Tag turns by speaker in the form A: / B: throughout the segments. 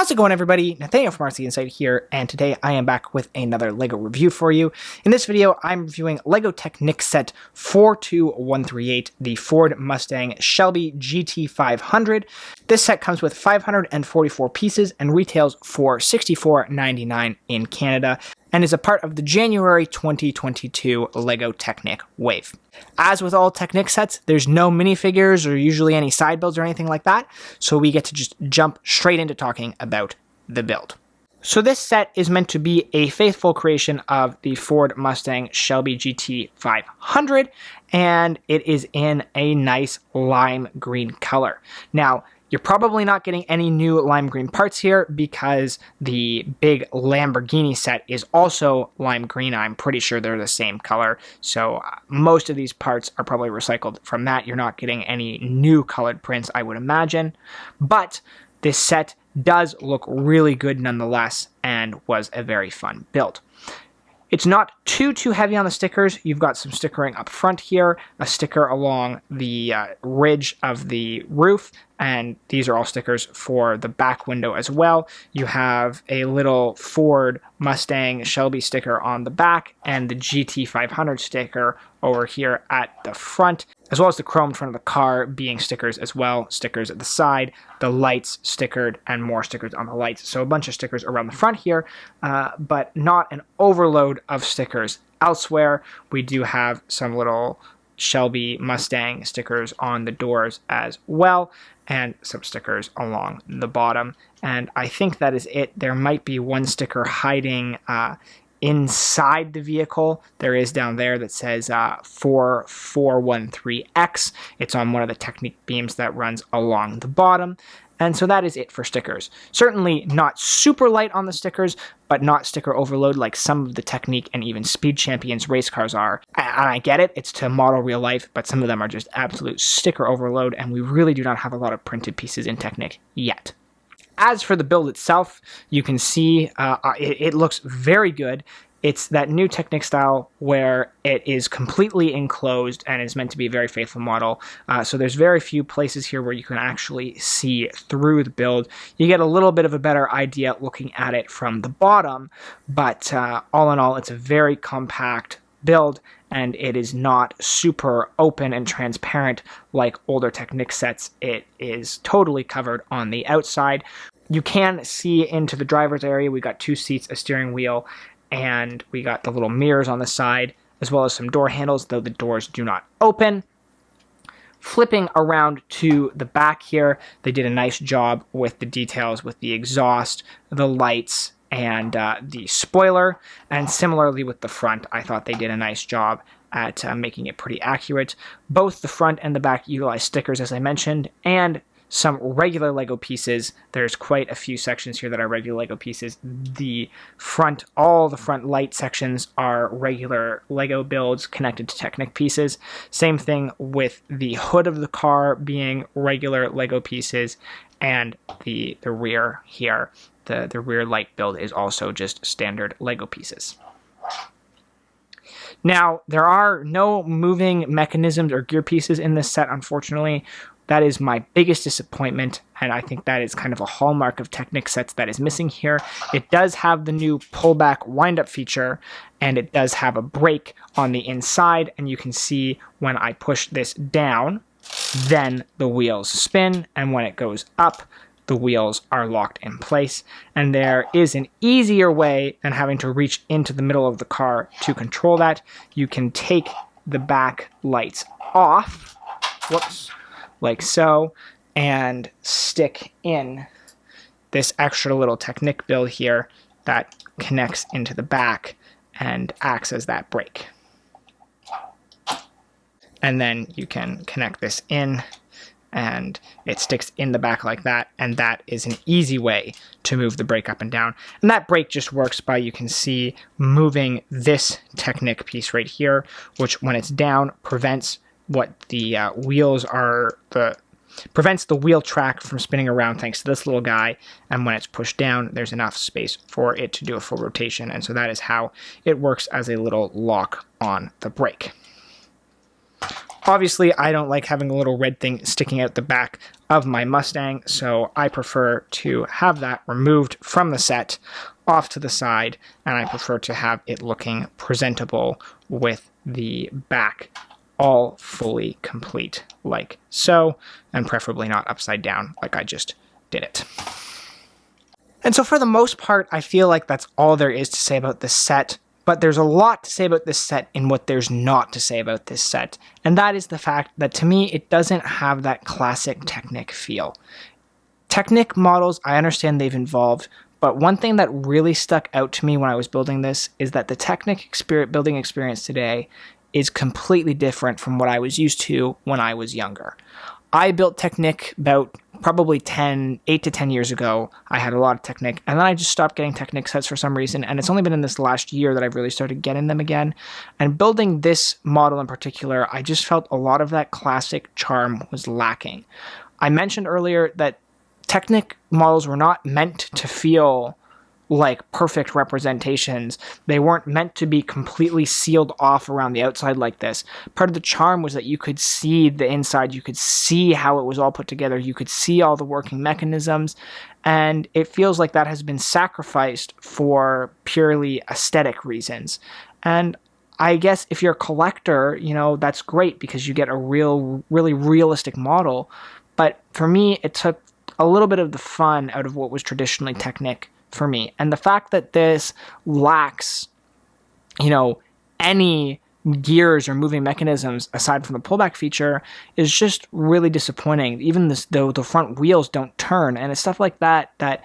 A: How's it going, everybody? Nathaniel from RCInsight here, and today I am back with another LEGO review for you. In this video, I'm reviewing LEGO Technic set 42138, the Ford Mustang Shelby GT500. This set comes with 544 pieces and retails for $64.99 in Canada, and is a part of the January 2022 LEGO Technic wave. As with all Technic sets, there's no minifigures or usually any side builds or anything like that, so we get to just jump straight into talking about the build. So this set is meant to be a faithful creation of the Ford Mustang Shelby GT500, and it is in a nice lime green color. Now, you're probably not getting any new lime green parts here because the big Lamborghini set is also lime green. I'm pretty sure they're the same color. So most of these parts are probably recycled from that. You're not getting any new colored prints, I would imagine. But this set does look really good nonetheless and was a very fun build. It's not too heavy on the stickers. You've got some stickering up front here, a sticker along the ridge of the roof, and these are all stickers for the back window as well. You have a little Ford Mustang Shelby sticker on the back and the GT500 sticker over here at the front, as well as the chrome front of the car being stickers as well, stickers at the side, the lights stickered, and more stickers on the lights. So a bunch of stickers around the front here, but not an overload of stickers elsewhere. We do have some little Shelby Mustang stickers on the doors as well, and some stickers along the bottom. And I think that is it. There might be one sticker hiding inside the vehicle. There is down there that says 4413X. It's on one of the Technic beams that runs along the bottom. And so that is it for stickers. Certainly not super light on the stickers, but not sticker overload like some of the Technic and even Speed Champions race cars are. And I get it, it's to model real life, but some of them are just absolute sticker overload, and we really do not have a lot of printed pieces in Technic yet. As for the build itself, you can see it looks very good. It's that new Technic style where it is completely enclosed and is meant to be a very faithful model. So there's very few places here where you can actually see through the build. You get a little bit of a better idea looking at it from the bottom, but all in all, it's a very compact build, and it is not super open and transparent like older Technic sets. It is totally covered on the outside. You can see into the driver's area. We got 2 seats, a steering wheel, and we got the little mirrors on the side, as well as some door handles, though the doors do not open. Flipping around to the back here, they did a nice job with the details, with the exhaust, the lights, and the spoiler. And similarly with the front, I thought they did a nice job at making it pretty accurate. Both the front and the back utilize stickers, as I mentioned, and some regular LEGO pieces. There's quite a few sections here that are regular LEGO pieces. All the front light sections are regular LEGO builds connected to Technic pieces. Same thing with the hood of the car being regular LEGO pieces, and the rear here. The rear light build is also just standard LEGO pieces. Now, there are no moving mechanisms or gear pieces in this set, unfortunately. That is my biggest disappointment, and I think that is kind of a hallmark of Technic sets that is missing here. It does have the new pullback wind-up feature, and it does have a brake on the inside, and you can see when I push this down, then the wheels spin, and when it goes up, the wheels are locked in place. And there is an easier way than having to reach into the middle of the car to control that. You can take the back lights off, like so, and stick in this extra little Technic build here that connects into the back and acts as that brake. And then you can connect this in, and it sticks in the back like that, and that is an easy way to move the brake up and down. And that brake just works by, you can see, moving this Technic piece right here, which when it's down prevents what the prevents the wheel track from spinning around thanks to this little guy, and when it's pushed down, there's enough space for it to do a full rotation, and so that is how it works as a little lock on the brake. Obviously, I don't like having a little red thing sticking out the back of my Mustang, so I prefer to have that removed from the set, off to the side, and I prefer to have it looking presentable with the back all fully complete, like so, and preferably not upside down like I just did it. And so for the most part, I feel like that's all there is to say about this set. But there's a lot to say about this set in what there's not to say about this set. And that is the fact that, to me, it doesn't have that classic Technic feel. Technic models, I understand they've evolved, but one thing that really stuck out to me when I was building this is that the Technic building experience today is completely different from what I was used to when I was younger. I built Technic about probably 8 to 10 years ago. I had a lot of Technic, and then I just stopped getting Technic sets for some reason, and it's only been in this last year that I've really started getting them again. And building this model in particular, I just felt a lot of that classic charm was lacking. I mentioned earlier that Technic models were not meant to feel like perfect representations. They weren't meant to be completely sealed off around the outside like this. Part of the charm was that you could see the inside, you could see how it was all put together, you could see all the working mechanisms, and it feels like that has been sacrificed for purely aesthetic reasons. And I guess if you're a collector, you know, that's great because you get a really realistic model, but for me, it took a little bit of the fun out of what was traditionally Technic for me. And the fact that this lacks, you know, any gears or moving mechanisms aside from the pullback feature is just really disappointing. Even the front wheels don't turn, and it's stuff like that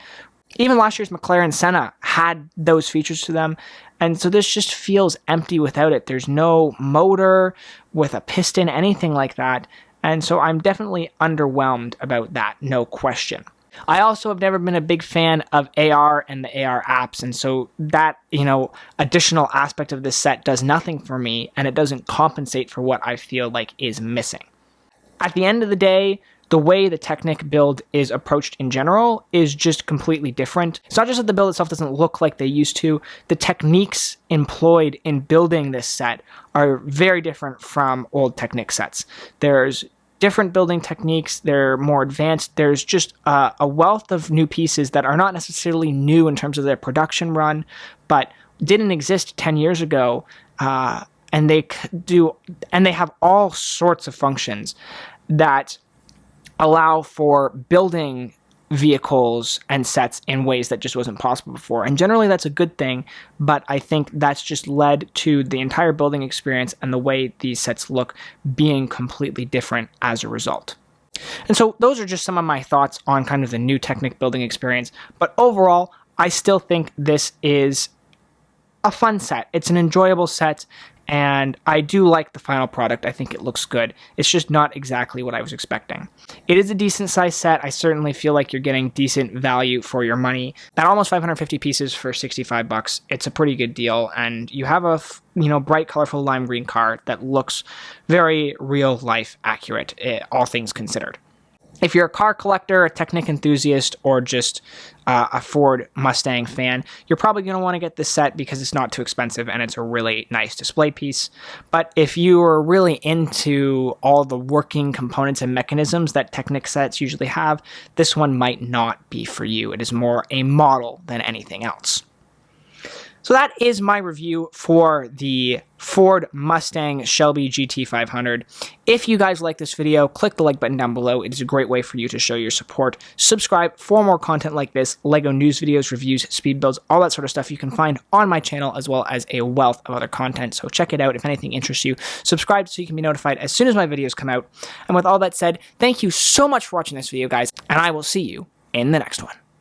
A: even last year's McLaren Senna had those features to them, and so this just feels empty without it. There's no motor with a piston, anything like that, and so I'm definitely underwhelmed about that, no question. I also have never been a big fan of AR and the AR apps, and so that, you know, additional aspect of this set does nothing for me, and it doesn't compensate for what I feel like is missing. At the end of the day, the way the Technic build is approached in general is just completely different. It's not just that the build itself doesn't look like they used to, the techniques employed in building this set are very different from old Technic sets. There's different building techniques, they're more advanced, there's just a wealth of new pieces that are not necessarily new in terms of their production run, but didn't exist 10 years ago, and they have all sorts of functions that allow for building vehicles and sets in ways that just wasn't possible before. And generally that's a good thing, but I think that's just led to the entire building experience and the way these sets look being completely different as a result. And so those are just some of my thoughts on kind of the new Technic building experience, but overall, I still think this is a fun set. It's an enjoyable set, and I do like the final product. I think it looks good. It's just not exactly what I was expecting. It is a decent size set. I certainly feel like you're getting decent value for your money. At almost 550 pieces for 65 bucks, it's a pretty good deal, and you have a bright, colorful lime green car that looks very real life accurate, all things considered. If you're a car collector, a Technic enthusiast, or just a Ford Mustang fan, you're probably going to want to get this set because it's not too expensive and it's a really nice display piece. But if you are really into all the working components and mechanisms that Technic sets usually have, this one might not be for you. It is more a model than anything else. So that is my review for the Ford Mustang Shelby GT500. If you guys like this video, click the like button down below. It is a great way for you to show your support. Subscribe for more content like this, LEGO news videos, reviews, speed builds, all that sort of stuff you can find on my channel, as well as a wealth of other content. So check it out if anything interests you. Subscribe so you can be notified as soon as my videos come out. And with all that said, thank you so much for watching this video, guys, and I will see you in the next one.